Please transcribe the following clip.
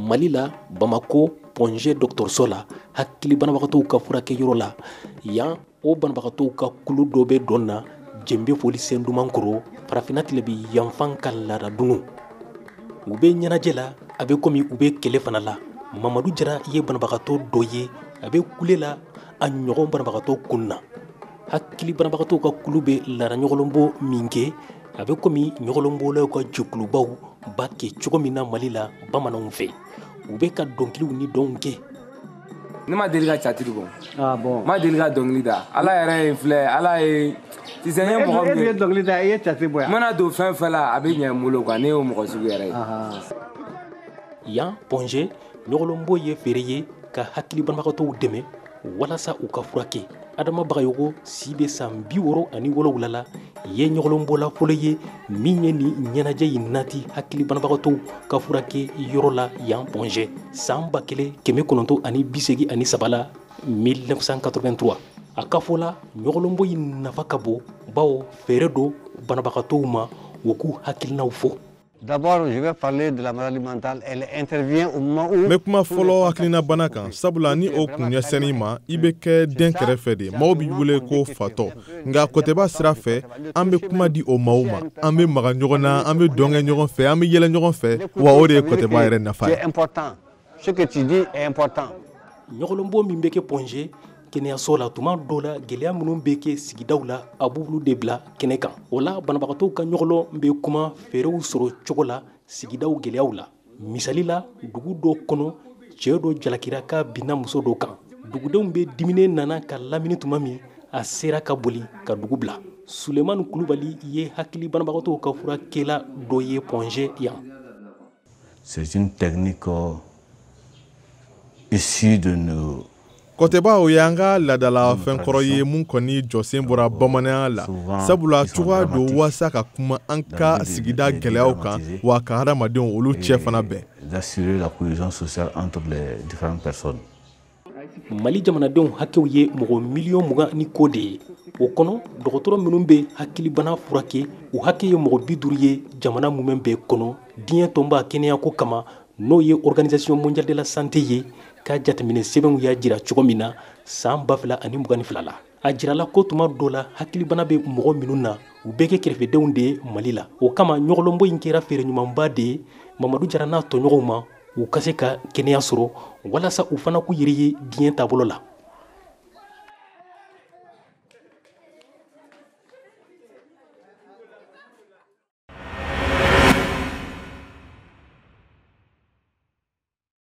Mali la Bamako Ponge dɔgɔtɔrɔso la hakili banabagatɔw ka furakɛyɔrɔ la yan o banabagatɔw ka kulu dɔ bɛ dɔn na jɛnbe foli sen duman kɔrɔ farafinna tile bi yanfan ka laada dunun u bɛ ɲɛnajɛ la a bɛ komi u bɛ kɛlɛ fana la Mamadu Jara ye banabagatɔ dɔ ye a bɛ kule la a ɲɔgɔn banabagatɔ kun na hakili banabagatɔw ka kulu bɛ laada ɲɔgɔnlɔnbɔ min kɛ a bɛ komi ɲɔgɔnlɔnbɔlaw ka jɛkulubaw b'a kɛ cogo min na Mali la bamananw fɛ u bɛ ka dɔnkiliw ni dɔnw kɛ. Ne ma deli ka catiri bɔ ma deli ka dɔnkili da ala yɛrɛ ye filɛ ala ye sisan ye mɔgɔ min ye dɔnkili da i ye catiri bɔ yan mana don fɛn fɛn la a bɛ ɲɛ n bolo quoi ne y'o mɔgɔ sugu yɛrɛ ye yan Ponge ɲɔgɔnlɔnbɔ ye feere ye ka hakili banabagatɔw dɛmɛ walasa u ka furakɛ Adama Bagayogo si bɛ san 67 la ye ɲɔgɔnlɔnbɔla fɔlɔ ye min ye ni ɲɛnajɛ in nati hakili banabagatɔw ka furakɛ yɔrɔ la yan Ponge san 1983 la 1983 a ka fɔ la ɲɔgɔnlɔnbɔ in nafa ka bon bawo feere do banabagatɔw ma u k'u hakilinaw fɔ. D'abord, je vais parler de la maladie mentale. Elle intervient au moment où... Mais kuma fɔlɔ hakilina bana kan sabula ni o kun ɲɛsɛnni ma i bɛ kɛ den kɛrɛfɛ de maaw b'i wele ko fatɔ nka kɔtɛba sira fɛ an bɛ kuma di o maaw ma an bɛ maga ɲɔgɔn na an bɛ dɔnkɛ ɲɔgɔn fɛ an bɛ yɛlɛ ɲɔgɔn fɛ wa o de ye kɔtɛba yɛrɛ nafa ye. Ce que tu dis est important. ɲɔgɔnlɔnbɔ min bɛ kɛ Ponge kɛnɛyaso la tuma dɔw la gɛlɛya minnu bɛ kɛ sigidaw la a b'olu de bila kɛnɛ kan o la banabagatɔw ka ɲɔgɔnlɔn bɛ kuma fɛɛrɛw sɔrɔ cogo la sigidaw gɛlɛyaw la misali la dugu dɔ kɔnɔ cɛ dɔ jalakira ka binna muso dɔ kan dugudenw bɛ dimine nana ka lamini tuma min a sera ka boli ka dugu bila Sulemani Kulubali ye hakili banabagatɔw ka furakɛla dɔ ye Ponge yan. C'est une technique issue de nos kɔtɛba o y'an ka ladala fɛn kɔrɔ ye mun kɔni jɔsen bɔra bamananya la sabula cogoya do waasa ka kuma an ka sigida gɛlɛyaw kan wa ka hadamadenw olu cɛ fana bɛn. D'assurer la cohésion sociale entre les différentes personnes. Mali jamanadenw hakɛw ye mɔgɔ miliyɔn 20 ni ko de ye o kɔnɔ dɔgɔtɔrɔ minnu bɛ hakilibana furakɛ u hakɛ ye mɔgɔ 50 ye jamana mun bɛ kɔnɔ diɲɛ tɔnba kɛnɛyako kama n'o ye Organisation mondiale de la santé ye ka jateminɛ sɛbɛnw y'a jira cogo min na san 2022 la a jirala ko tuma dɔ la hakilibana bɛ mɔgɔ minnu na u bɛɛ kɛ kɛrɛfɛdenw de ye Mali la o kama ɲɔgɔnlɔnbɔ in kɛra feere ɲumanba de ye Mamadu Jara n'a tɔɲɔgɔnw ma u ka se ka kɛnɛya sɔrɔ walasa u fana k'u yɛrɛ ye diɲɛ taabolo la.